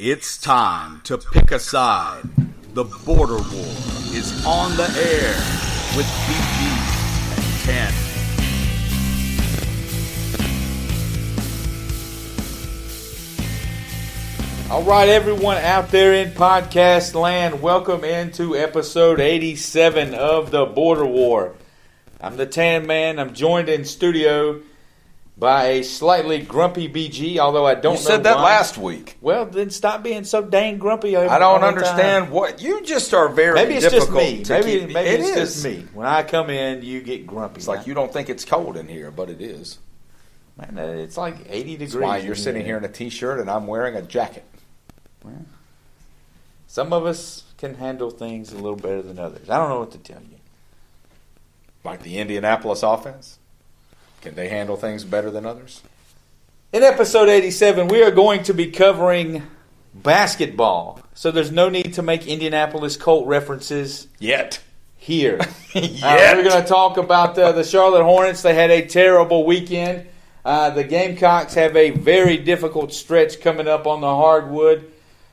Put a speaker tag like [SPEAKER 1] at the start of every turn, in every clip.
[SPEAKER 1] It's time to pick a side. The border war is on the air with BG and 10.
[SPEAKER 2] All right, everyone out there in podcast land, welcome into episode 87 of the Border War. I'm the TanMan. I'm joined in studio by a slightly grumpy BG, although I don't know why.
[SPEAKER 3] You said that last week.
[SPEAKER 2] Well, then stop being so dang grumpy.
[SPEAKER 3] I don't understand what you just are very
[SPEAKER 2] maybe it's
[SPEAKER 3] difficult
[SPEAKER 2] just me. Maybe it's
[SPEAKER 3] is.
[SPEAKER 2] just me. When I come in, you get grumpy.
[SPEAKER 3] It's like you don't think it's cold in here, but it is.
[SPEAKER 2] Man, it's like 80 degrees.
[SPEAKER 3] That's why you're sitting here in a t-shirt and I'm wearing a jacket.
[SPEAKER 2] Well, some of us can handle things a little better than others. I don't know what to tell you.
[SPEAKER 3] Like the Indianapolis offense? Can they handle things better than others?
[SPEAKER 2] In episode 87, we are going to be covering basketball. So there's no need to make Indianapolis Colt references
[SPEAKER 3] Yet.
[SPEAKER 2] here.
[SPEAKER 3] Yet.
[SPEAKER 2] We're going to talk about the Charlotte Hornets. They had a terrible weekend. The Gamecocks have a very difficult stretch coming up on the hardwood.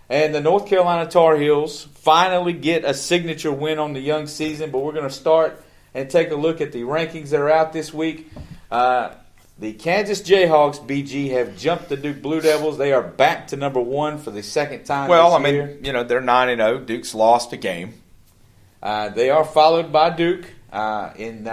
[SPEAKER 2] And the North Carolina Tar Heels finally get a signature win on the young season. But we're going to start and take a look at the rankings that are out this week. The Kansas Jayhawks, BG, have jumped the Duke Blue Devils. They are back to number one for the second time this year.
[SPEAKER 3] They're 9-0. Duke's lost a game.
[SPEAKER 2] They are followed by Duke in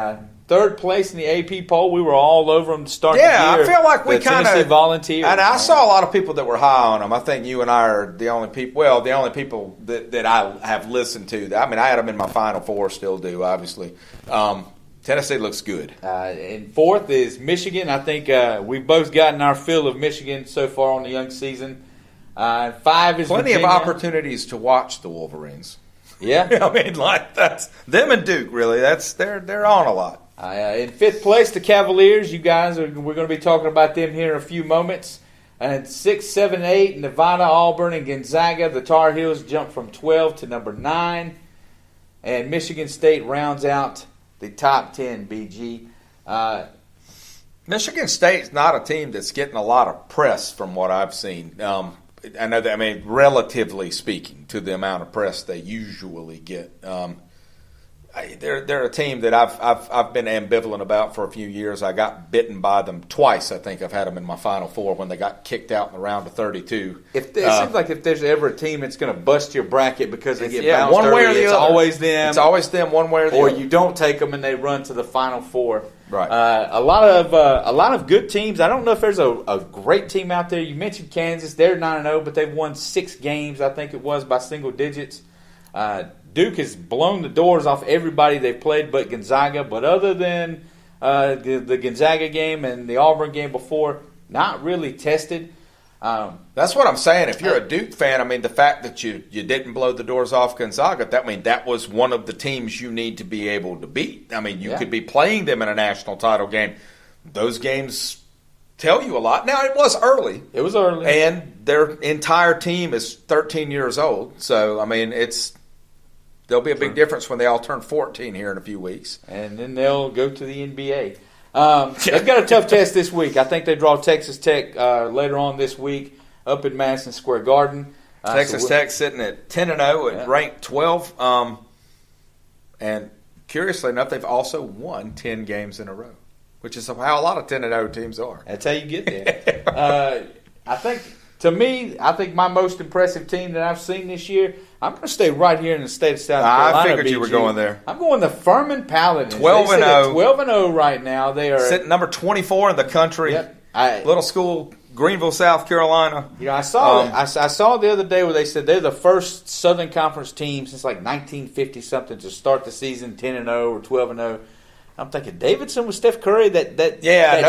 [SPEAKER 2] third place in the AP poll. We were all over them to start the year.
[SPEAKER 3] I feel like we kind
[SPEAKER 2] Tennessee
[SPEAKER 3] of
[SPEAKER 2] volunteered.
[SPEAKER 3] And I saw a lot of people that were high on them. I think you and I are the only people. Well, the only people that I have listened to. I had them in my Final Four. Still do, obviously. Tennessee looks good.
[SPEAKER 2] And fourth is Michigan. I think we've both gotten our fill of Michigan so far on the young season. 5 is
[SPEAKER 3] plenty
[SPEAKER 2] Virginia.
[SPEAKER 3] of opportunities to watch the Wolverines.
[SPEAKER 2] Yeah,
[SPEAKER 3] that's them and Duke. Really, they're on a lot.
[SPEAKER 2] In fifth place, the Cavaliers. You guys we're going to be talking about them here in a few moments. And 6, 7, 8, Nevada, Auburn, and Gonzaga. The Tar Heels jump from 12 to number 9, and Michigan State rounds out the top 10, BG.
[SPEAKER 3] Michigan State's not a team that's getting a lot of press from what I've seen. I know that, relatively speaking to the amount of press they usually get. They're a team that I've been ambivalent about for a few years. I got bitten by them twice. I think I've had them in my Final Four when they got kicked out in the round of 32.
[SPEAKER 2] It seems like if there's ever a team that's going to bust your bracket because they get bounced
[SPEAKER 3] one way or
[SPEAKER 2] early,
[SPEAKER 3] the
[SPEAKER 2] it's
[SPEAKER 3] other.
[SPEAKER 2] always them.
[SPEAKER 3] It's always them, one way or the
[SPEAKER 2] or
[SPEAKER 3] other.
[SPEAKER 2] you don't take them and they run to the Final Four.
[SPEAKER 3] Right.
[SPEAKER 2] A lot of good teams. I don't know if there's a great team out there. You mentioned Kansas. They're 9-0, but they've won 6 games, I think it was, by single digits. Duke has blown the doors off everybody they've played but Gonzaga. But other than the Gonzaga game and the Auburn game before, not really tested.
[SPEAKER 3] That's what I'm saying. If you're a Duke fan, the fact that you didn't blow the doors off Gonzaga, that was one of the teams you need to be able to beat. You could be playing them in a national title game. Those games tell you a lot. Now, it was early.
[SPEAKER 2] It was early.
[SPEAKER 3] And their entire team is 13 years old. So, there'll be a big difference when they all turn 14 here in a few weeks.
[SPEAKER 2] And then they'll go to the NBA. They've got a tough test this week. I think they draw Texas Tech later on this week up in Madison Square Garden.
[SPEAKER 3] Texas Tech sitting at 10-0 at ranked 12. And curiously enough, they've also won 10 games in a row, which is how a lot of 10-0 teams are.
[SPEAKER 2] That's how you get there. I think my most impressive team that I've seen this year, I'm going to stay right here in the state of South Carolina.
[SPEAKER 3] I figured
[SPEAKER 2] BG.
[SPEAKER 3] you were going there.
[SPEAKER 2] I'm going the Furman Paladins.
[SPEAKER 3] 12-0.
[SPEAKER 2] 12-0 right now. They are
[SPEAKER 3] sitting number 24 in the country.
[SPEAKER 2] Yep.
[SPEAKER 3] Little school, Greenville, South Carolina.
[SPEAKER 2] I saw the other day where they said they're the first Southern Conference team since like 1950 something to start the season 10-0 or 12-0. I'm thinking Davidson with Steph Curry that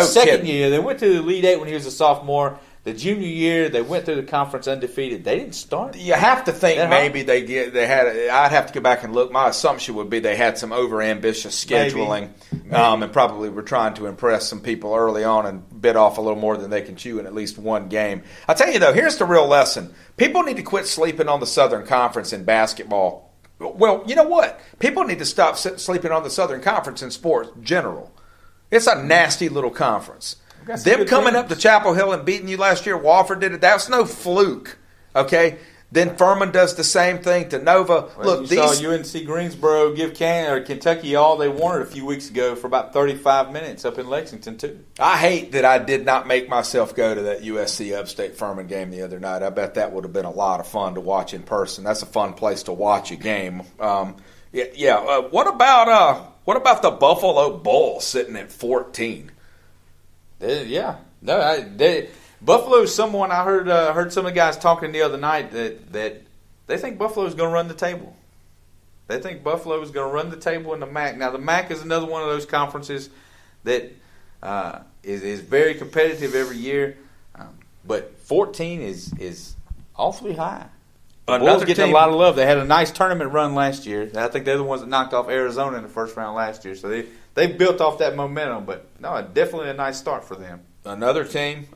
[SPEAKER 2] second
[SPEAKER 3] kidding.
[SPEAKER 2] year. They went to the Elite Eight when he was a sophomore. The junior year, they went through the conference undefeated. They didn't start.
[SPEAKER 3] You have to think maybe they had. I'd have to go back and look. My assumption would be they had some over-ambitious scheduling, maybe. And probably were trying to impress some people early on and bit off a little more than they can chew in at least one game. I'll tell you, though, here's the real lesson. People need to quit sleeping on the Southern Conference in basketball. Well, you know what? People need to stop sleeping on the Southern Conference in sports general. It's a nasty little conference. Them coming up to Chapel Hill and beating you last year, Wofford did it. That's no fluke. Okay, then Furman does the same thing to Nova.
[SPEAKER 2] Well, you saw UNC Greensboro give Kentucky all they wanted a few weeks ago for about 35 minutes up in Lexington too.
[SPEAKER 3] I hate that I did not make myself go to that USC Upstate Furman game the other night. I bet that would have been a lot of fun to watch in person. That's a fun place to watch a game. What about the Buffalo Bulls sitting at 14?
[SPEAKER 2] Buffalo's someone I heard some of the guys talking the other night that they think Buffalo's going to run the table. They think Buffalo is going to run the table in the MAC. Now the MAC is another one of those conferences that is very competitive every year, but 14 is awfully high. The Bulls getting a lot of love. They had a nice tournament run last year. I think they're the ones that knocked off Arizona in the first round last year. So they built off that momentum. But no, definitely a nice start for them.
[SPEAKER 3] Another team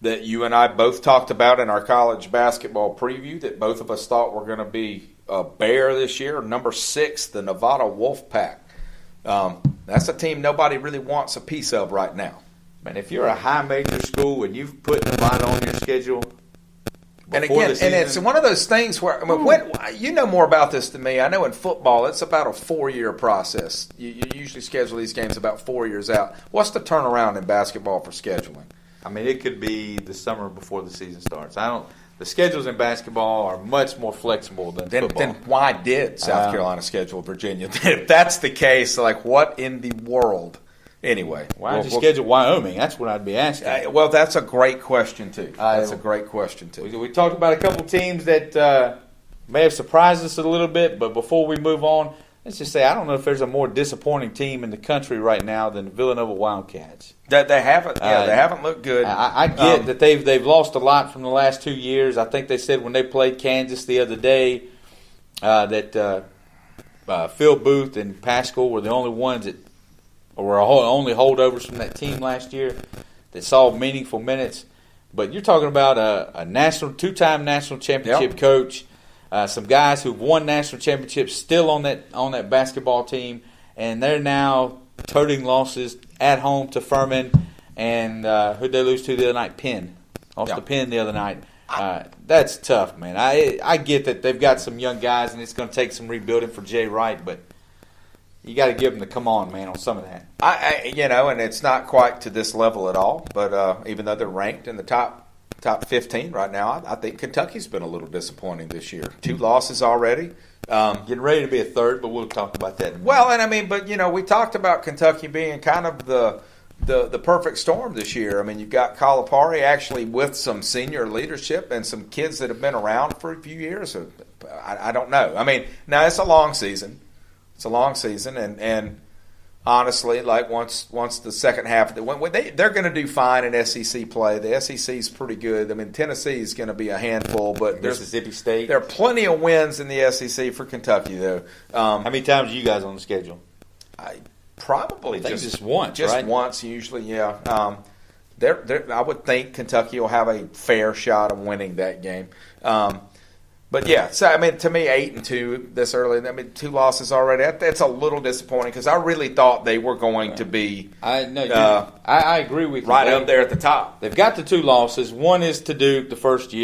[SPEAKER 3] that you and I both talked about in our college basketball preview that both of us thought were going to be a bear this year, number 6, the Nevada Wolfpack. That's a team nobody really wants a piece of right now.
[SPEAKER 2] Man, if you're a high major school and you've put Nevada on your schedule.
[SPEAKER 3] And again, it's one of those things where you know more about this than me. I know in football, it's about a 4-year process. You usually schedule these games about 4 years out. What's the turnaround in basketball for scheduling?
[SPEAKER 2] I mean, it could be the summer before the season starts. The schedules in basketball are much more flexible than football.
[SPEAKER 3] Then why did South Carolina schedule Virginia? If that's the case, like what in the world? Anyway,
[SPEAKER 2] why did you schedule Wyoming? That's what I'd be asking.
[SPEAKER 3] Well, that's a great question too. We
[SPEAKER 2] talked about a couple teams that may have surprised us a little bit, but before we move on, let's just say I don't know if there's a more disappointing team in the country right now than the Villanova Wildcats.
[SPEAKER 3] That they haven't looked good.
[SPEAKER 2] I get that they've lost a lot from the last 2 years. I think they said when they played Kansas the other day that Phil Booth and Pascal were the only ones that were only holdovers from that team last year that saw meaningful minutes. But you're talking about a two-time national championship coach, some guys who've won national championships still on that basketball team, and they're now toting losses at home to Furman. And who'd they lose to the other night? Penn. Lost to Penn the other night. That's tough, man. I get that they've got some young guys, and it's going to take some rebuilding for Jay Wright, but you got to give them the come on, man, on some of that.
[SPEAKER 3] And it's not quite to this level at all. But even though they're ranked in the top 15 right now, I think Kentucky's been a little disappointing this year. 2 losses already.
[SPEAKER 2] Getting ready to be a third, but we'll talk about that in a minute.
[SPEAKER 3] Well, we talked about Kentucky being kind of the perfect storm this year. I mean, you've got Calipari actually with some senior leadership and some kids that have been around for a few years. I don't know. I mean, now it's a long season. And honestly, like once the second half, they're going to do fine in SEC play. The SEC is pretty good. I mean, Tennessee is going to be a handful, but
[SPEAKER 2] Mississippi State.
[SPEAKER 3] There are plenty of wins in the SEC for Kentucky, though.
[SPEAKER 2] How many times are you guys on the schedule?
[SPEAKER 3] Probably
[SPEAKER 2] just once.
[SPEAKER 3] Just
[SPEAKER 2] right?
[SPEAKER 3] once, usually. Yeah. I would think Kentucky will have a fair shot of winning that game. But yeah, so I mean, to me, 8-2 this early. I mean, 2 losses already. That's a little disappointing because I really thought they were going to be.
[SPEAKER 2] I agree with you.
[SPEAKER 3] Right up there at the top.
[SPEAKER 2] They've got the 2 losses. One is to Duke the first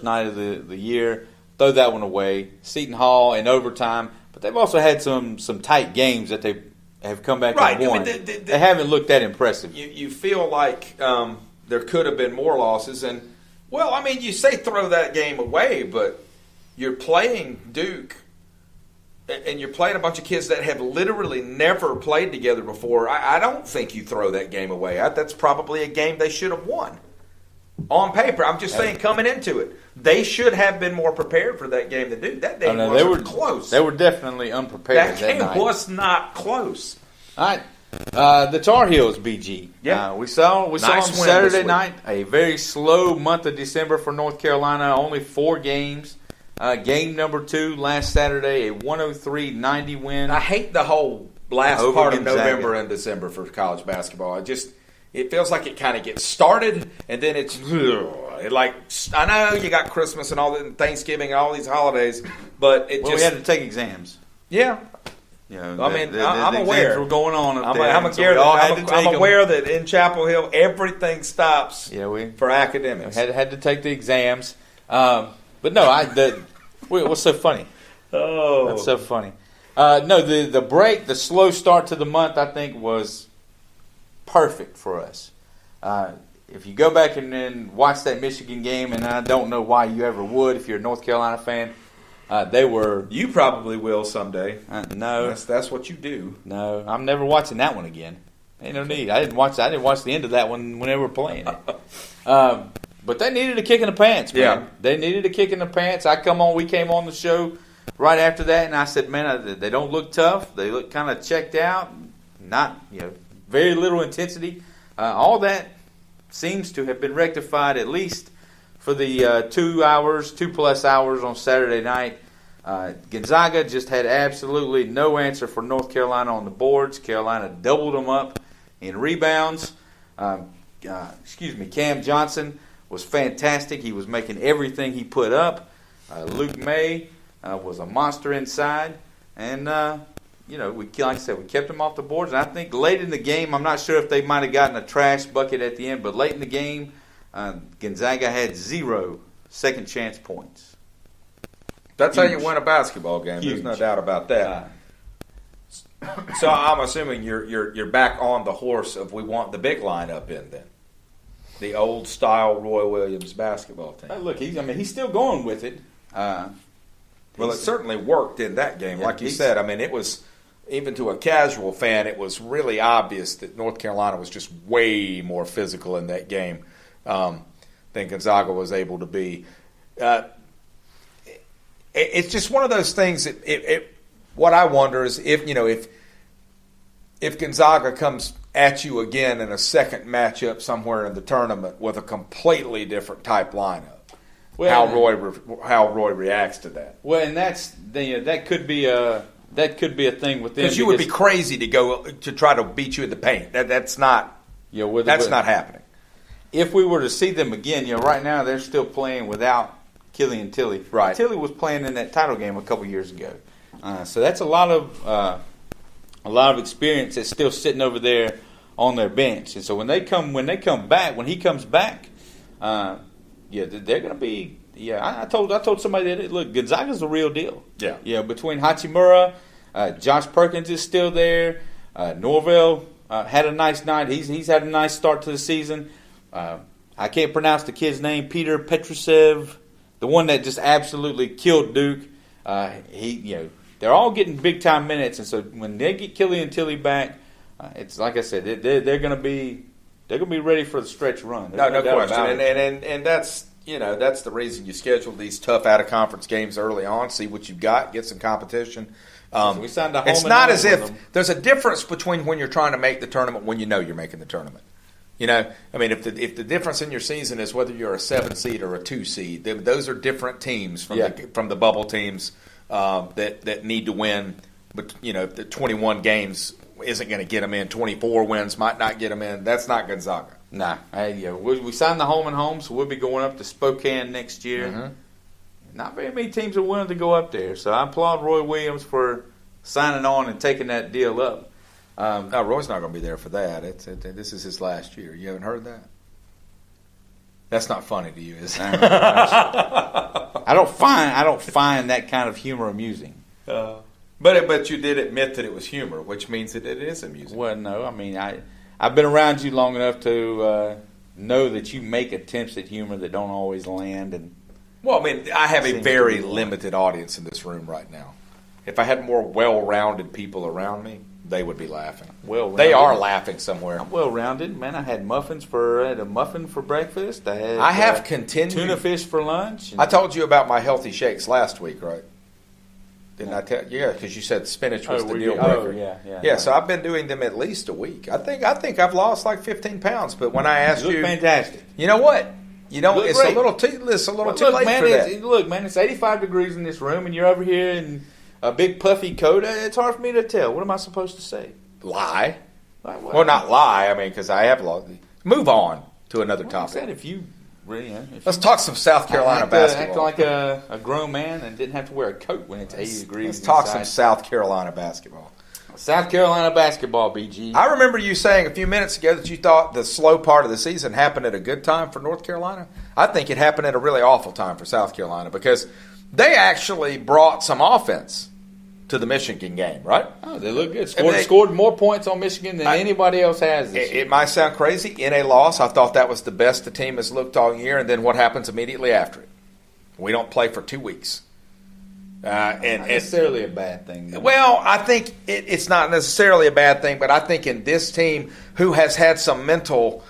[SPEAKER 2] night of the year. Throw that one away. Seton Hall in overtime, but they've also had some tight games that they have come back and won. I mean, they haven't looked that impressive.
[SPEAKER 3] You feel like there could have been more losses, and well, I mean, you say throw that game away, but you're playing Duke, and you're playing a bunch of kids that have literally never played together before. I don't think you throw that game away. That's probably a game they should have won. On paper, I'm just saying, coming into it, they should have been more prepared for that game than Duke. That game wasn't close.
[SPEAKER 2] They were definitely unprepared.
[SPEAKER 3] That game was not close.
[SPEAKER 2] All right. The Tar Heels, BG. Yeah, we saw them Saturday night. A very slow month of December for North Carolina. Only 4 games. Game number 2 last Saturday, a 103-90 win.
[SPEAKER 3] I hate the whole last part of November and December for college basketball. It feels like it kind of gets started, and then I know you got Christmas and all that, and Thanksgiving and all these holidays, but we
[SPEAKER 2] had to take exams.
[SPEAKER 3] Yeah.
[SPEAKER 2] I'm
[SPEAKER 3] aware.
[SPEAKER 2] Exams were going on up there.
[SPEAKER 3] I'm aware that in Chapel Hill everything stops for academics.
[SPEAKER 2] Had to take the exams. But no, what's so funny?
[SPEAKER 3] Oh,
[SPEAKER 2] That's so funny. No, the slow start to the month, I think, was perfect for us. If you go back and then watch that Michigan game, and I don't know why you ever would if you're a North Carolina fan, they were.
[SPEAKER 3] You probably will someday.
[SPEAKER 2] No,
[SPEAKER 3] that's what you do.
[SPEAKER 2] No, I'm never watching that one again. Ain't no need. I didn't watch the end of that one when they were playing it. But they needed a kick in the pants, man.
[SPEAKER 3] Yeah.
[SPEAKER 2] They needed a kick in the pants. We came on the show right after that, and I said, man, they don't look tough. They look kind of checked out. Not, very little intensity. All that seems to have been rectified, at least for the 2+ hours on Saturday night. Gonzaga just had absolutely no answer for North Carolina on the boards. Carolina doubled them up in rebounds. Cam Johnson was fantastic. He was making everything he put up. Luke May was a monster inside. And, like I said, we kept him off the boards. And I think late in the game, I'm not sure if they might have gotten a trash bucket at the end, but late in the game, Gonzaga had 0 second chance points.
[SPEAKER 3] That's
[SPEAKER 2] Huge.
[SPEAKER 3] how you win a basketball game.
[SPEAKER 2] Huge.
[SPEAKER 3] There's no doubt about that. So I'm assuming you're back on the horse of we want the big lineup in then. The old style Roy Williams basketball team.
[SPEAKER 2] Look, he's still going with it.
[SPEAKER 3] Well, it certainly worked in that game. Like you said, it was, even to a casual fan, it was really obvious that North Carolina was just way more physical in that game than Gonzaga was able to be. It's just one of those things that what I wonder is if Gonzaga comes at you again in a second matchup somewhere in the tournament with a completely different type lineup. Well, how Roy reacts to that.
[SPEAKER 2] Well, and that could be a thing with them.
[SPEAKER 3] Because you would be crazy to go to try to beat you in the paint. That's not not happening.
[SPEAKER 2] If we were to see them again, right now they're still playing without Killian Tilly.
[SPEAKER 3] Right.
[SPEAKER 2] Tilly was playing in that title game a couple years ago, so that's a lot of experience that's still sitting over there on their bench. And so when he comes back. They're going to be. Yeah, I told somebody that look, Gonzaga's the real deal.
[SPEAKER 3] Yeah.
[SPEAKER 2] Between Hachimura, Josh Perkins is still there. Norvell had a nice night. He's had a nice start to the season. I can't pronounce the kid's name. Peter Petrusev, the one that just absolutely killed Duke. They're all getting big time minutes, and so when they get Killian Tilly back, it's like I said, they're going to be. They're going to be ready for the stretch run.
[SPEAKER 3] No question. And that's that's the reason you schedule these tough out of conference games early on. See what you've got, get some competition.
[SPEAKER 2] We signed a home.
[SPEAKER 3] It's not as if there's a difference between when you're trying to make the tournament when you're making the tournament. If the difference in your season is whether you're a 7 seed or a 2 seed, those are different teams from the bubble teams that need to win. But the 21 games isn't going to get them in. 24 wins might not get them in. That's not Gonzaga.
[SPEAKER 2] Nah. We signed the home and home, so we'll be going up to Spokane next year.
[SPEAKER 3] Mm-hmm.
[SPEAKER 2] Not very many teams are willing to go up there, so I applaud Roy Williams for signing on and taking that deal up.
[SPEAKER 3] No, Roy's not going to be there for that. This is his last year. You haven't heard that? That's not funny to you, is it?
[SPEAKER 2] I don't find that kind of humor amusing.
[SPEAKER 3] But you did admit that it was humor, which means that it is amusing.
[SPEAKER 2] Well, no, I've been around you long enough to know that you make attempts at humor that don't always land. And
[SPEAKER 3] I have a very limited audience in this room right now. If I had more well-rounded people around me, they would be laughing. They are laughing somewhere.
[SPEAKER 2] I'm well-rounded, man. I had a muffin for breakfast.
[SPEAKER 3] I have continued
[SPEAKER 2] tuna fish for lunch.
[SPEAKER 3] I told you about my healthy shakes last week, right? Didn't I tell you? Yeah, because you said spinach was the deal breaker. Yeah. So I've been doing them at least a week. I think I've lost like 15 pounds. But when I asked you,
[SPEAKER 2] fantastic.
[SPEAKER 3] You know what? It's
[SPEAKER 2] great.
[SPEAKER 3] a little too late
[SPEAKER 2] man,
[SPEAKER 3] for that.
[SPEAKER 2] Look, man, it's 85 degrees in this room, and you're over here in a big puffy coat. It's hard for me to tell. What am I supposed to say?
[SPEAKER 3] Lie? Well, not lie. Because I have lost. Move on to another topic.
[SPEAKER 2] I said
[SPEAKER 3] Let's talk some South Carolina basketball.
[SPEAKER 2] Act like a grown man and didn't have to wear a coat when it's 80 degrees.
[SPEAKER 3] Let's talk some South Carolina basketball.
[SPEAKER 2] South Carolina basketball, BG.
[SPEAKER 3] I remember you saying a few minutes ago that you thought the slow part of the season happened at a good time for North Carolina. I think it happened at a really awful time for South Carolina because they actually brought some offense to the Michigan game, right?
[SPEAKER 2] Oh, they look good. Scored more points on Michigan than anybody else has this year.
[SPEAKER 3] It might sound crazy. In a loss, I thought that was the best the team has looked all year, and then what happens immediately after it? We don't play for 2 weeks.
[SPEAKER 2] Not necessarily a bad thing. Though.
[SPEAKER 3] Well, I think it's not necessarily a bad thing, but I think in this team who has had some mental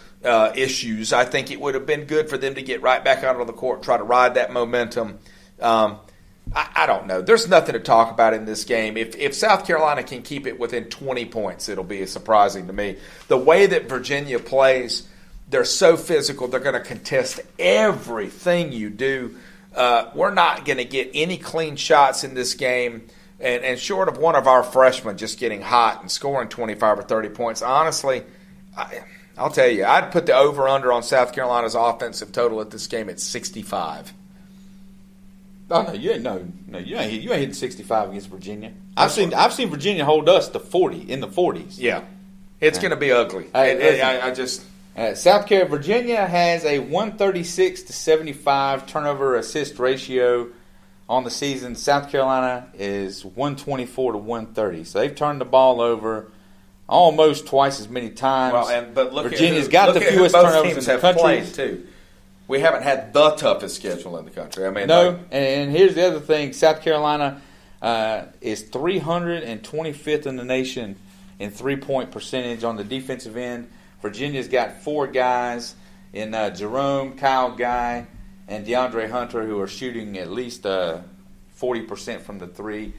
[SPEAKER 3] issues, I think it would have been good for them to get right back out on the court, try to ride that momentum. I don't know. There's nothing to talk about in this game. If South Carolina can keep it within 20 points, it'll be surprising to me. The way that Virginia plays, they're so physical. They're going to contest everything you do. We're not going to get any clean shots in this game. And short of one of our freshmen just getting hot and scoring 25 or 30 points, honestly, I'll tell you, I'd put the over-under on South Carolina's offensive total at this game at 65.
[SPEAKER 2] Oh no, you ain't hitting 65 against Virginia. I've seen Virginia hold us to 40 in the 40s.
[SPEAKER 3] Yeah, it's going to be ugly.
[SPEAKER 2] South Carolina, Virginia has a 136 to 75 turnover assist ratio on the season. South Carolina is 124 to 130. So they've turned the ball over almost twice as many times.
[SPEAKER 3] Well, but
[SPEAKER 2] Virginia's got the fewest turnovers in the country
[SPEAKER 3] too. We haven't had the toughest schedule in the country. I mean,
[SPEAKER 2] and here's the other thing: South Carolina is 325th in the nation in 3-point percentage on the defensive end. Virginia's got 4 guys in Jerome, Kyle Guy, and DeAndre Hunter who are shooting at least 40% from the three.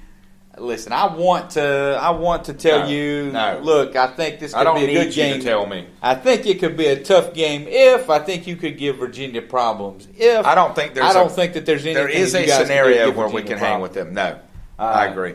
[SPEAKER 2] Listen, I want to tell you.
[SPEAKER 3] No.
[SPEAKER 2] Look, I think this could be a good game.
[SPEAKER 3] To tell me.
[SPEAKER 2] I think it could be a tough game if I think you could give Virginia problems. If
[SPEAKER 3] I don't think that there's anything.
[SPEAKER 2] There
[SPEAKER 3] is a scenario where we can hang with them. No, I agree.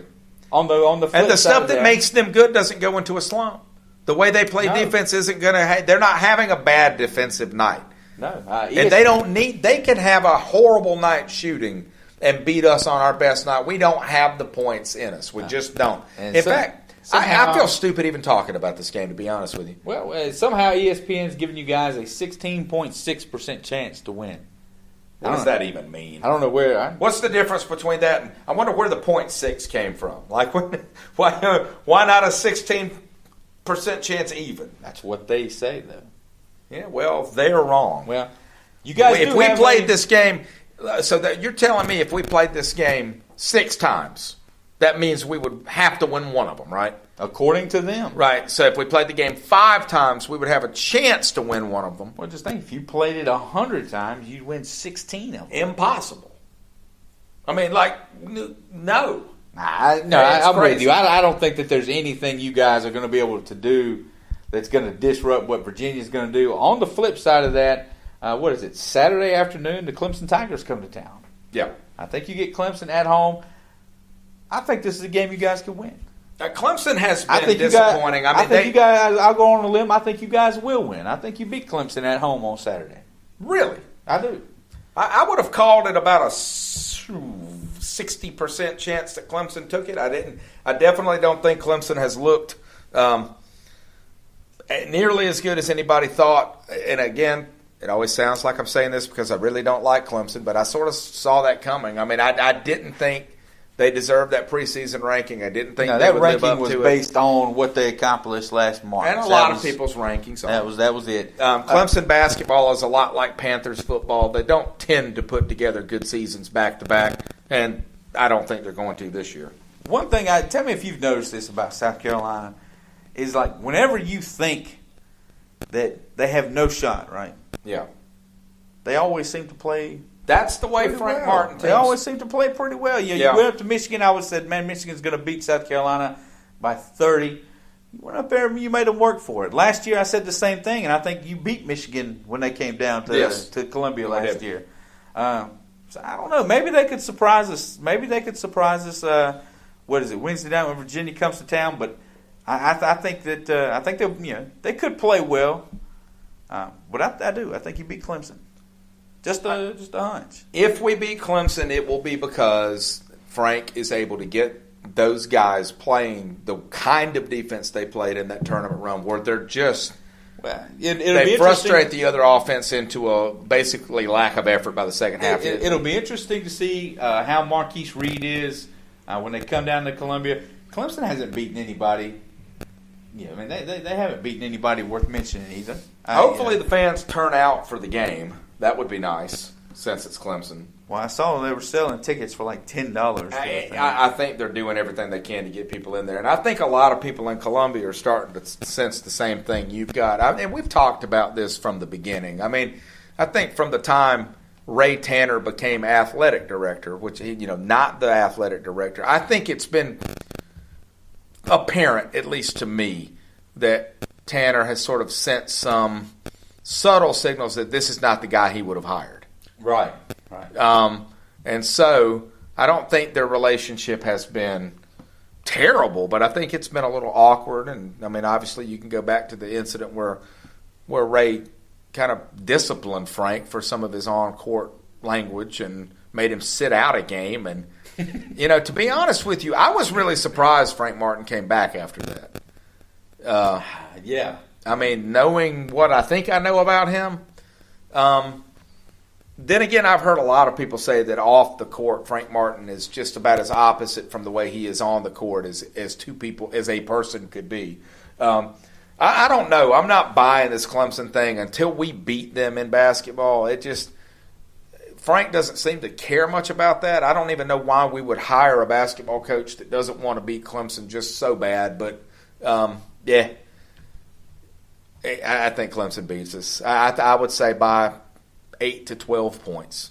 [SPEAKER 2] On the flip
[SPEAKER 3] and the
[SPEAKER 2] side
[SPEAKER 3] stuff that makes them good doesn't go into a slump. The way they play defense isn't going to. They're not having a bad defensive night.
[SPEAKER 2] No,
[SPEAKER 3] and they don't need. They can have a horrible night shooting and beat us on our best night. We don't have the points in us. We just don't. In fact, I feel stupid even talking about this game, to be honest with you.
[SPEAKER 2] Well, somehow ESPN's giving you guys a 16.6% chance to win.
[SPEAKER 3] What does that even mean?
[SPEAKER 2] I don't know where.
[SPEAKER 3] What's the difference between that and I wonder where the 0.6 came from? Like, why not a 16% chance even?
[SPEAKER 2] That's what they say, though.
[SPEAKER 3] Yeah, well, they're wrong.
[SPEAKER 2] Well, you guys,
[SPEAKER 3] if we played this game. So that you're telling me if we played this game 6 times, that means we would have to win one of them, right?
[SPEAKER 2] According to them.
[SPEAKER 3] Right. So if we played the game 5 times, we would have a chance to win one of them.
[SPEAKER 2] Well, just think, if you played it 100 times, you'd win 16 of them.
[SPEAKER 3] Impossible. I mean, no.
[SPEAKER 2] I'm with you. I don't think that there's anything you guys are going to be able to do that's going to disrupt what Virginia's going to do. On the flip side of that, what is it? Saturday afternoon, the Clemson Tigers come to town.
[SPEAKER 3] Yeah.
[SPEAKER 2] I think you get Clemson at home. I think this is a game you guys could win.
[SPEAKER 3] Clemson has been disappointing.
[SPEAKER 2] You guys, I'll go on a limb. I think you guys will win. I think you beat Clemson at home on Saturday.
[SPEAKER 3] Really?
[SPEAKER 2] I do.
[SPEAKER 3] I would have called it about a 60% chance that Clemson took it. I didn't. I definitely don't think Clemson has looked nearly as good as anybody thought. And again, it always sounds like I'm saying this because I really don't like Clemson, but I sort of saw that coming. I mean, I didn't think they deserved that preseason ranking. I didn't think they would live up to it.
[SPEAKER 2] That ranking was based on what they accomplished last March.
[SPEAKER 3] And a lot of people's rankings.
[SPEAKER 2] That was it.
[SPEAKER 3] Clemson basketball is a lot like Panthers football. They don't tend to put together good seasons back to back, and I don't think they're going to this year.
[SPEAKER 2] One thing, tell me if you've noticed this about South Carolina, is like whenever you think that they have no shot, right?
[SPEAKER 3] Yeah.
[SPEAKER 2] They always seem to play.
[SPEAKER 3] That's the way Frank Martin thinks.
[SPEAKER 2] They always seem to play pretty well. You went up to Michigan, I would have said, man, Michigan's going to beat South Carolina by 30. You went up there and you made them work for it. Last year I said the same thing, and I think you beat Michigan when they came down to Columbia last year. So I don't know. Maybe they could surprise us. What is it, Wednesday night when Virginia comes to town? But I think that they could play well. But I do. I think you beat Clemson. Just a hunch.
[SPEAKER 3] If we beat Clemson, it will be because Frank is able to get those guys playing the kind of defense they played in that tournament run, where they're just they frustrate the other offense into a basically lack of effort by the second half.
[SPEAKER 2] It'll be interesting to see how Marquise Reed is when they come down to Columbia. Clemson hasn't beaten anybody. Yeah, I mean they haven't beaten anybody worth mentioning either.
[SPEAKER 3] Hopefully the fans turn out for the game. That would be nice since it's Clemson.
[SPEAKER 2] Well, I saw they were selling tickets for like $10.
[SPEAKER 3] I think they're doing everything they can to get people in there. And I think a lot of people in Columbia are starting to sense the same thing you've got. And we've talked about this from the beginning. I mean, I think from the time Ray Tanner became athletic director, which, not the athletic director, I think it's been apparent, at least to me, that Tanner has sort of sent some subtle signals that this is not the guy he would have hired.
[SPEAKER 2] Right.
[SPEAKER 3] And so I don't think their relationship has been terrible, but I think it's been a little awkward. And I mean, obviously, you can go back to the incident where Ray kind of disciplined Frank for some of his on-court language and made him sit out a game. And to be honest with you, I was really surprised Frank Martin came back after that.
[SPEAKER 2] Yeah.
[SPEAKER 3] I mean, knowing what I think I know about him. Then again, I've heard a lot of people say that off the court, Frank Martin is just about as opposite from the way he is on the court as a person could be. I don't know. I'm not buying this Clemson thing until we beat them in basketball. Frank doesn't seem to care much about that. I don't even know why we would hire a basketball coach that doesn't want to beat Clemson just so bad. But, yeah, I think Clemson beats us. I would say by 8 to 12 points.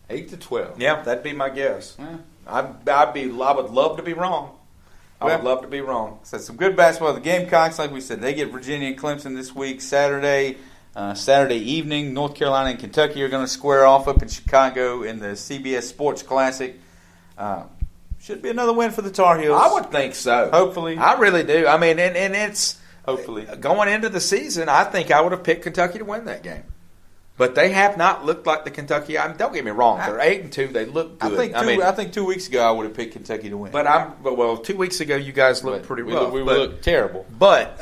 [SPEAKER 2] 8 to 12.
[SPEAKER 3] Yeah, that'd be my guess.
[SPEAKER 2] Yeah.
[SPEAKER 3] I would love to be wrong. I would love to be wrong.
[SPEAKER 2] So some good basketball. The Gamecocks, like we said, they get Virginia and Clemson this week. Saturday evening, North Carolina and Kentucky are going to square off up in Chicago in the CBS Sports Classic. Should be another win for the Tar Heels.
[SPEAKER 3] I would think so.
[SPEAKER 2] Hopefully.
[SPEAKER 3] I really do. I mean, and it's
[SPEAKER 2] hopefully
[SPEAKER 3] going into the season, I think I would have picked Kentucky to win that game. But they have not looked like the Kentucky. Don't get me wrong; they're 8-2. They look good.
[SPEAKER 2] I think 2 weeks ago I would have picked Kentucky to win.
[SPEAKER 3] But 2 weeks ago you guys looked pretty rough.
[SPEAKER 2] We looked terrible.
[SPEAKER 3] But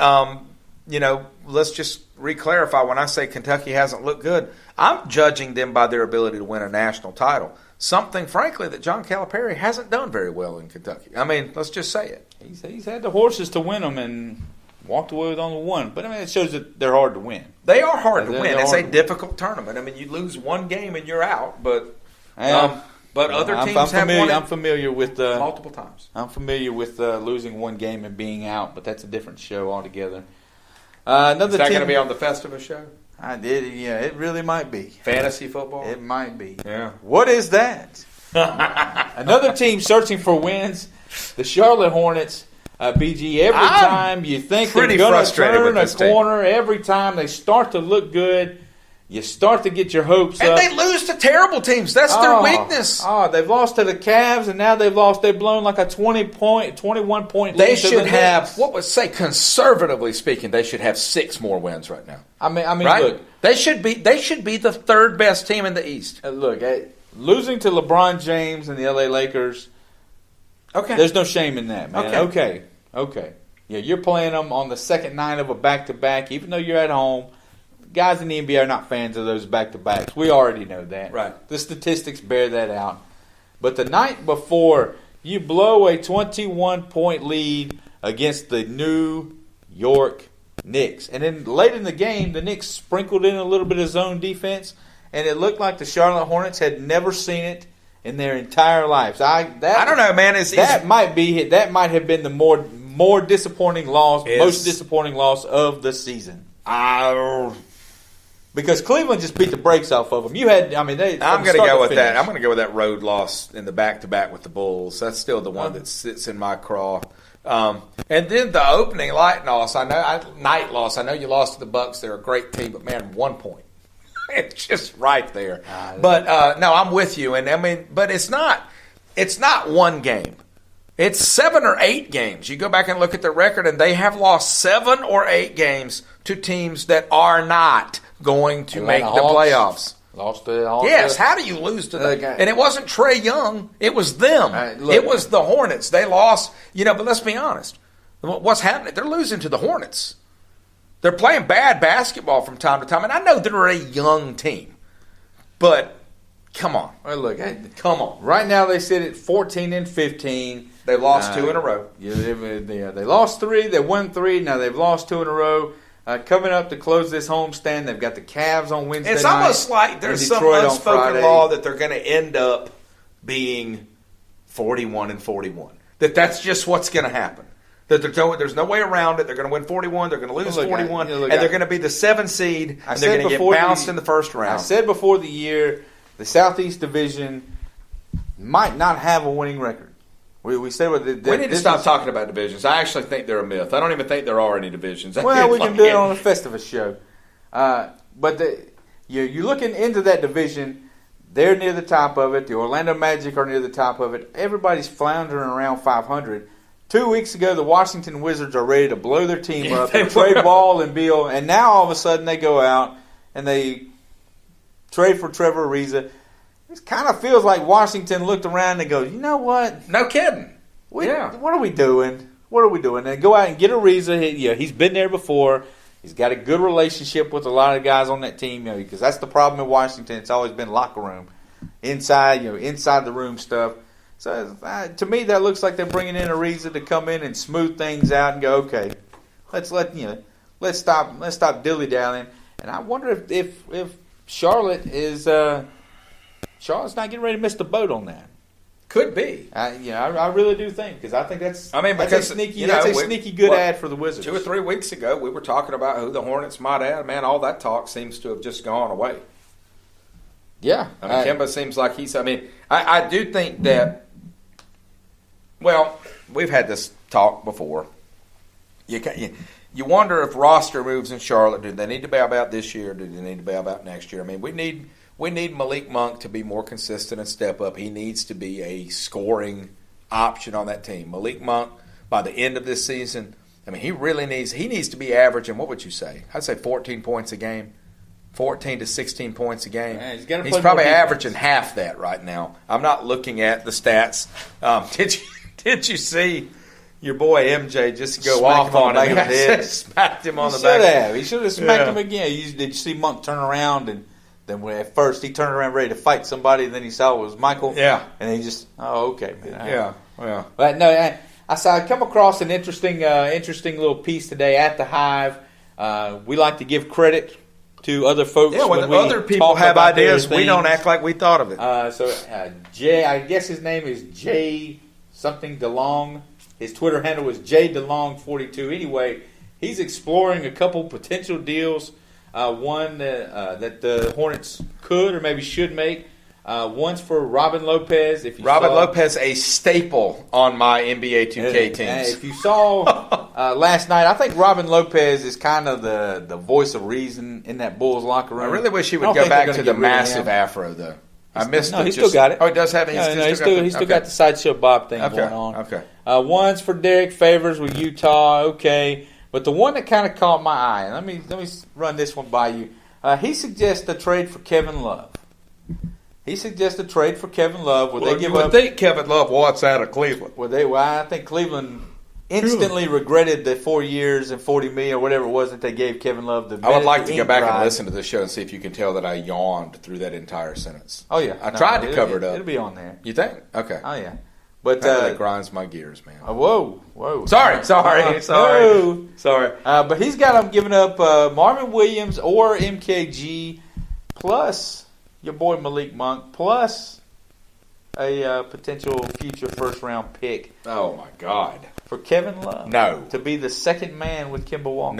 [SPEAKER 3] let's just re-clarify. When I say Kentucky hasn't looked good, I'm judging them by their ability to win a national title. Something, frankly, that John Calipari hasn't done very well in Kentucky. I mean, let's just say it.
[SPEAKER 2] He's had the horses to win them and walked away with only one. But, I mean, it shows that they're hard to win.
[SPEAKER 3] They are hard to win. It's a difficult tournament. I mean, you lose one game and you're out. But other teams have won it.
[SPEAKER 2] I'm familiar with
[SPEAKER 3] multiple times.
[SPEAKER 2] I'm familiar with losing one game and being out, but that's a different show altogether. Is that
[SPEAKER 3] going to be on the Festivus show?
[SPEAKER 2] I did. Yeah, it really might be.
[SPEAKER 3] Fantasy football?
[SPEAKER 2] It might be.
[SPEAKER 3] Yeah.
[SPEAKER 2] What is that? Another team searching for wins, the Charlotte Hornets. BG, every time you think they're going to turn a corner, every time they start to look good, you start to get your hopes up.
[SPEAKER 3] And they lose to terrible teams. That's their weakness.
[SPEAKER 2] They've lost to the Cavs, and now they've blown like a 21-point lead.
[SPEAKER 3] They should have, conservatively speaking, they should have 6 more wins right now.
[SPEAKER 2] I mean,
[SPEAKER 3] right?
[SPEAKER 2] Look.
[SPEAKER 3] They should be the third best team in the East.
[SPEAKER 2] Losing to LeBron James and the LA Lakers, okay, there's no shame in that, man. Okay. Yeah, you're playing them on the second night of a back-to-back, even though you're at home. Guys in the NBA are not fans of those back-to-backs. We already know that.
[SPEAKER 3] Right.
[SPEAKER 2] The statistics bear that out. But the night before, you blow a 21-point lead against the New York Knicks. And then late in the game, the Knicks sprinkled in a little bit of zone defense, and it looked like the Charlotte Hornets had never seen it in their entire lives. I don't know, man. That might have been the more disappointing loss, most disappointing loss of the season. Because Cleveland just beat the brakes off of them.
[SPEAKER 3] I'm going to go with that. I'm going to go with that road loss in the back-to-back with the Bulls. That's still the one that sits in my craw. And then the opening night loss. I know you lost to the Bucks. They're a great team, but man, 1 point. It's just right there. But no, I'm with you. And I mean, but it's not one game. It's 7 or 8 games. You go back and look at the record, and they have lost 7 or 8 games to teams that are not going to make the playoffs.
[SPEAKER 2] Lost to all.
[SPEAKER 3] Yes, how do you lose to that?
[SPEAKER 2] Okay.
[SPEAKER 3] And it wasn't Trae Young. It was them.
[SPEAKER 2] Look,
[SPEAKER 3] it was the Hornets. They lost. But let's be honest. What's happening? They're losing to the Hornets. They're playing bad basketball from time to time. And I know they're a young team. But, come on.
[SPEAKER 2] Well, look,
[SPEAKER 3] come on.
[SPEAKER 2] Right now they sit at 14-15.
[SPEAKER 3] They've lost 2 in a row.
[SPEAKER 2] Yeah, they lost 3. They won 3. Now they've lost 2 in a row. Coming up to close this homestand, they've got the Cavs on Wednesday night.
[SPEAKER 3] It's almost like there's some unspoken law that they're going to end up being 41-41. That's just what's going to happen. That there's no way around it. They're going to win 41. They're going to lose 41. And they're going to be the 7th seed. And they're going to get bounced in the first round.
[SPEAKER 2] I said before the year, the Southeast Division might not have a winning record. We said we
[SPEAKER 3] need to stop talking about divisions. I actually think they're a myth. I don't even think there are any divisions.
[SPEAKER 2] Well, we can do it on a Festivus show. But you're looking into that division. They're near the top of it. The Orlando Magic are near the top of it. Everybody's floundering around 500. 2 weeks ago, the Washington Wizards are ready to blow their team up. They trade Ball and Beal. And now all of a sudden they go out and they trade for Trevor Ariza. It kind of feels like Washington looked around and goes, you know what?
[SPEAKER 3] No kidding.
[SPEAKER 2] What are we doing? What are we doing? And go out and get Ariza. He's been there before. He's got a good relationship with a lot of guys on that team. Because that's the problem in Washington. It's always been locker room, inside the room stuff. So to me, that looks like they're bringing in Ariza to come in and smooth things out and go, okay, let's stop dilly dallying. And I wonder if Charlotte is. Charlotte's not getting ready to miss the boat on that.
[SPEAKER 3] Could be.
[SPEAKER 2] I really do think because I think that's a sneaky good ad for the Wizards.
[SPEAKER 3] 2 or 3 weeks ago, we were talking about who the Hornets might add. Man, all that talk seems to have just gone away.
[SPEAKER 2] Yeah,
[SPEAKER 3] Kemba seems like he's. I do think that. Well, we've had this talk before. You wonder if roster moves in Charlotte. Do they need to bail out this year? Do they need to bail out next year? We need Malik Monk to be more consistent and step up. He needs to be a scoring option on that team. Malik Monk, by the end of this season, he really needs to be averaging, what would you say? I'd say 14 points a game, 14 to 16 points a game.
[SPEAKER 2] Man,
[SPEAKER 3] he's probably averaging half that right now. I'm not looking at the stats. Did you see your boy MJ just go off on him? Smacked him on the back.
[SPEAKER 2] He should have smacked him again. Did you see Monk turn around and then at first he turned around ready to fight somebody, and then he saw it was Michael.
[SPEAKER 3] Yeah.
[SPEAKER 2] And he just, okay, man.
[SPEAKER 3] Yeah.
[SPEAKER 2] But no, I come across an interesting little piece today at the Hive. We like to give credit to other folks.
[SPEAKER 3] Yeah, when other people have ideas, we don't act like we thought of it.
[SPEAKER 2] Jay, I guess his name is Jay something DeLong. His Twitter handle is JDeLong42. Anyway, he's exploring a couple potential deals. One that the Hornets could or maybe should make. One's for Robin Lopez.
[SPEAKER 3] Lopez, a staple on my NBA 2K teams.
[SPEAKER 2] If you saw last night, I think Robin Lopez is kind of the voice of reason in that Bulls locker room.
[SPEAKER 3] I really wish he would go back to the massive afro, though. I missed it.
[SPEAKER 2] No, he still got it.
[SPEAKER 3] Oh, he does have it?
[SPEAKER 2] He still got the Sideshow Bob thing going on.
[SPEAKER 3] Okay.
[SPEAKER 2] One's for Derek Favors with Utah. Okay. But the one that kind of caught my eye, and let me run this one by you. He suggests a trade for Kevin Love. Where they give up.
[SPEAKER 3] Think Kevin Love wants out of Cleveland.
[SPEAKER 2] I think Cleveland instantly regretted the 4 years and $40 million or whatever it was that they gave Kevin Love.
[SPEAKER 3] I would like to go back and listen to this show and see if you can tell that I yawned through that entire sentence.
[SPEAKER 2] Oh yeah,
[SPEAKER 3] I tried to cover it up.
[SPEAKER 2] It'll be on there.
[SPEAKER 3] You think? Okay.
[SPEAKER 2] Oh yeah. But
[SPEAKER 3] that grinds my gears, man.
[SPEAKER 2] Whoa!
[SPEAKER 3] Sorry.
[SPEAKER 2] But he's got them giving up Marvin Williams or MKG, plus your boy Malik Monk, plus a potential future first-round pick.
[SPEAKER 3] Oh my God!
[SPEAKER 2] For Kevin Love,
[SPEAKER 3] no,
[SPEAKER 2] to be the second man with Kemba Walker.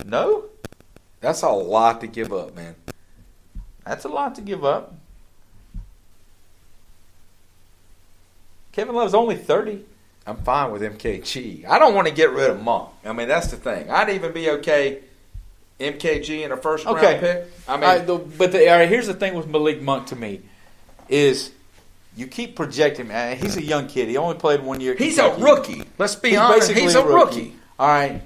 [SPEAKER 2] No,
[SPEAKER 3] that's a lot to give up, man.
[SPEAKER 2] That's a lot to give up. Kevin Love's only 30.
[SPEAKER 3] I'm fine with MKG. I don't want to get rid of Monk. That's the thing. I'd even be okay MKG in a first-round pick.
[SPEAKER 2] Here's the thing with Malik Monk to me is you keep projecting. He's a young kid. He only played 1 year.
[SPEAKER 3] He's a rookie. Let's be honest. He's a rookie.
[SPEAKER 2] All right.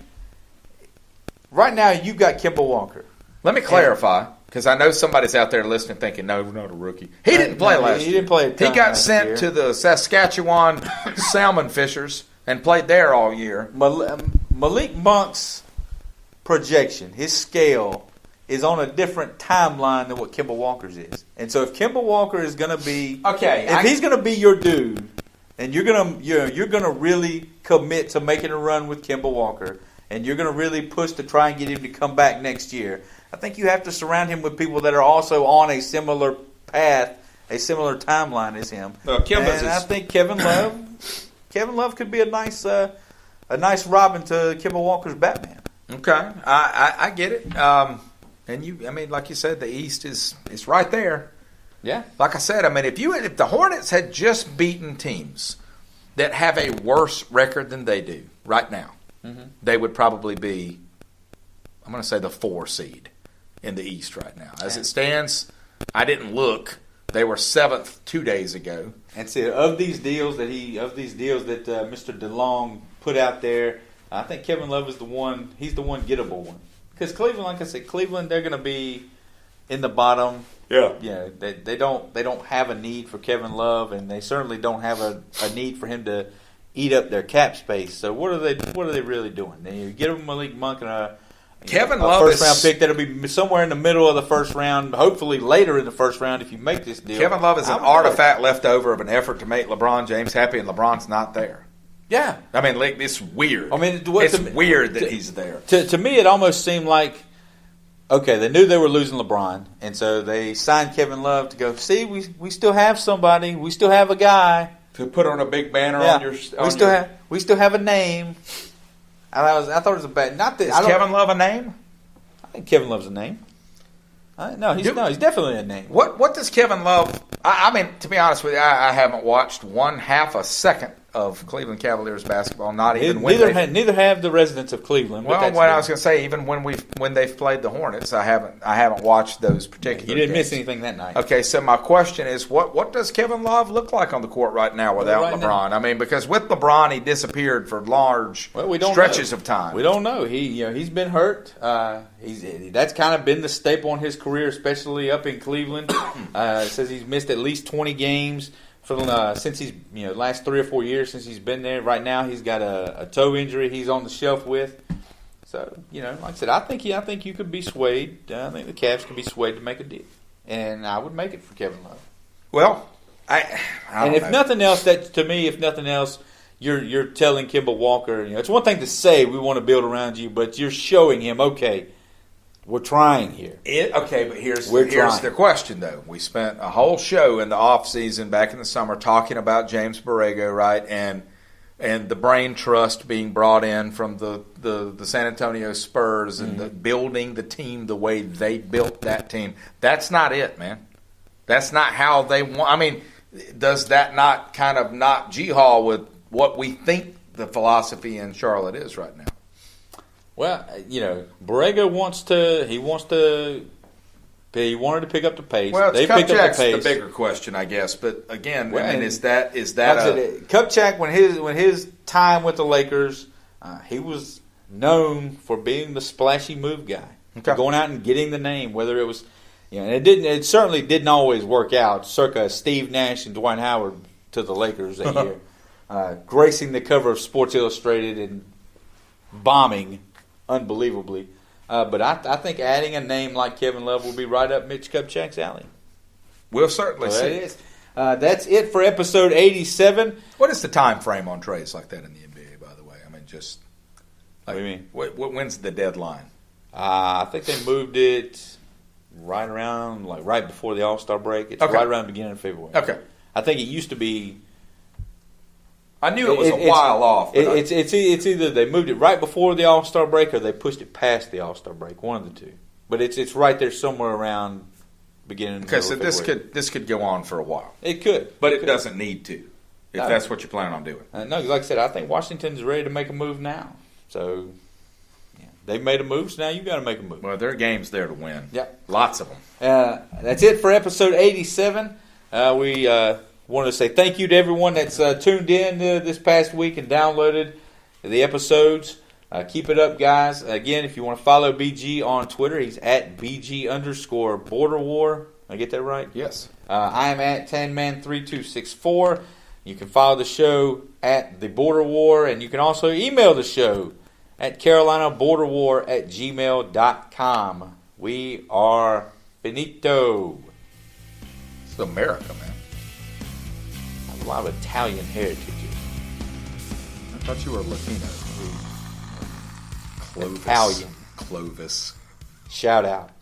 [SPEAKER 2] Right now, you've got Kemba Walker.
[SPEAKER 3] Let me clarify. Because I know somebody's out there listening thinking, no, we're not a rookie. He didn't play last year.
[SPEAKER 2] He didn't play.
[SPEAKER 3] He got sent to the Saskatchewan salmon fishers and played there all year.
[SPEAKER 2] Malik Monk's projection, his scale, is on a different timeline than what Kemba Walker's is. And so if Kemba Walker is going to be he's going to be your dude, and you're going to really commit to making a run with Kemba Walker, and you're going to really push to try and get him to come back next year, I think you have to surround him with people that are also on a similar path, a similar timeline as him. I think Kevin Love could be a nice Robin to Kemba Walker's Batman.
[SPEAKER 3] Okay, I get it. And like you said, the East is right there.
[SPEAKER 2] Yeah.
[SPEAKER 3] Like I said, if the Hornets had just beaten teams that have a worse record than they do right now, they would probably be, I'm going to say, the 4 seed in the East right now. As it stands, I didn't look. They were 7th 2 days ago.
[SPEAKER 2] And see, of these deals that Mr. DeLong put out there, I think Kevin Love is the one. He's the one gettable one. Because Cleveland, like I said, they're going to be in the bottom.
[SPEAKER 3] Yeah.
[SPEAKER 2] Yeah. They don't have a need for Kevin Love, and they certainly don't have a need for him to eat up their cap space. So what are they really doing? You give them Malik Monk and a first round pick that'll be somewhere in the middle of the first round, hopefully later in the first round if you make this deal.
[SPEAKER 3] Kevin Love is an artifact left over of an effort to make LeBron James happy, and LeBron's not there.
[SPEAKER 2] Yeah.
[SPEAKER 3] It's weird.
[SPEAKER 2] It's
[SPEAKER 3] weird that he's there.
[SPEAKER 2] To me, it almost seemed like, okay, they knew they were losing LeBron, and so they signed Kevin Love to go, see, we still have somebody. We still have a guy.
[SPEAKER 3] To put on a big banner on your...
[SPEAKER 2] We still have a name. And I thought it was a bad... Not that,
[SPEAKER 3] Is Kevin Love a name?
[SPEAKER 2] I think Kevin Love's a name. He's definitely a name.
[SPEAKER 3] What does Kevin Love... to be honest with you, I haven't watched 1/2 a second of Cleveland Cavaliers basketball.
[SPEAKER 2] Neither have the residents of Cleveland.
[SPEAKER 3] Well, I was going to say, even when they've played the Hornets, I haven't watched those particular.
[SPEAKER 2] You didn't
[SPEAKER 3] games.
[SPEAKER 2] miss anything that night.
[SPEAKER 3] Okay, so my question is, what does Kevin Love look like on the court right now without LeBron? Because with LeBron, he disappeared for large stretches of time.
[SPEAKER 2] We don't know. He's been hurt. That's kind of been the staple in his career, especially up in Cleveland. It says he's missed at least 20 games since he's last 3 or 4 years since he's been there. Right now, he's got a toe injury he's on the shelf with. So like I said, I think you could be swayed. I think the Cavs could be swayed to make a deal, and I would make it for Kevin Love.
[SPEAKER 3] Well,
[SPEAKER 2] if nothing else, you're telling Kemba Walker. It's one thing to say we want to build around you, but you're showing him, okay, we're trying here.
[SPEAKER 3] But here's the question, though. We spent a whole show in the off season back in the summer talking about James Borrego, right, and the brain trust being brought in from the San Antonio Spurs and building the team the way they built that team. That's not it, man. That's not how they want. Does that not kind of knock G-Hall with what we think the philosophy in Charlotte is right now?
[SPEAKER 2] Well, Borrego he wanted to pick up the pace.
[SPEAKER 3] Well,
[SPEAKER 2] they picked up the pace.
[SPEAKER 3] The bigger question, I guess. But again, is that
[SPEAKER 2] Kupchak when his time with the Lakers, he was known for being the splashy move guy, going out and getting the name. Whether it was, and it certainly didn't always work out. Circa Steve Nash and Dwight Howard to the Lakers that year, gracing the cover of Sports Illustrated and bombing unbelievably. But I think adding a name like Kevin Love will be right up Mitch Kupchak's alley.
[SPEAKER 3] We'll certainly see.
[SPEAKER 2] That's it for episode 87.
[SPEAKER 3] What is the time frame on trades like that in the NBA, by the way?
[SPEAKER 2] What do you mean?
[SPEAKER 3] When's the deadline?
[SPEAKER 2] I think they moved it right around, right before the All-Star break. It's right around the beginning of February.
[SPEAKER 3] Okay.
[SPEAKER 2] I think it used to be...
[SPEAKER 3] I knew it was a while off.
[SPEAKER 2] It's either they moved it right before the All-Star break or they pushed it past the All-Star break. One of the two. But it's right there somewhere around beginning.
[SPEAKER 3] Okay, so this could go on for a while.
[SPEAKER 2] It could,
[SPEAKER 3] but it doesn't need to. If that's what you plan on doing.
[SPEAKER 2] No, like I said, I think Washington's ready to make a move now. So they've made a move. So now you got to make a move.
[SPEAKER 3] Well, there are games there to win.
[SPEAKER 2] Yep,
[SPEAKER 3] lots of them.
[SPEAKER 2] That's it for episode 87. We wanted to say thank you to everyone that's tuned in this past week and downloaded the episodes. Keep it up, guys. Again, if you want to follow BG on Twitter, he's at BG_Border War. I get that right?
[SPEAKER 3] Yes.
[SPEAKER 2] I am at TanMan3264. You can follow the show at The Border War, and you can also email the show at carolinaborderwar@gmail.com. We are finito.
[SPEAKER 3] It's America, man.
[SPEAKER 2] I have a lot of Italian heritage.
[SPEAKER 3] I thought you were Latino.
[SPEAKER 2] Italian.
[SPEAKER 3] Clovis.
[SPEAKER 2] Shout out.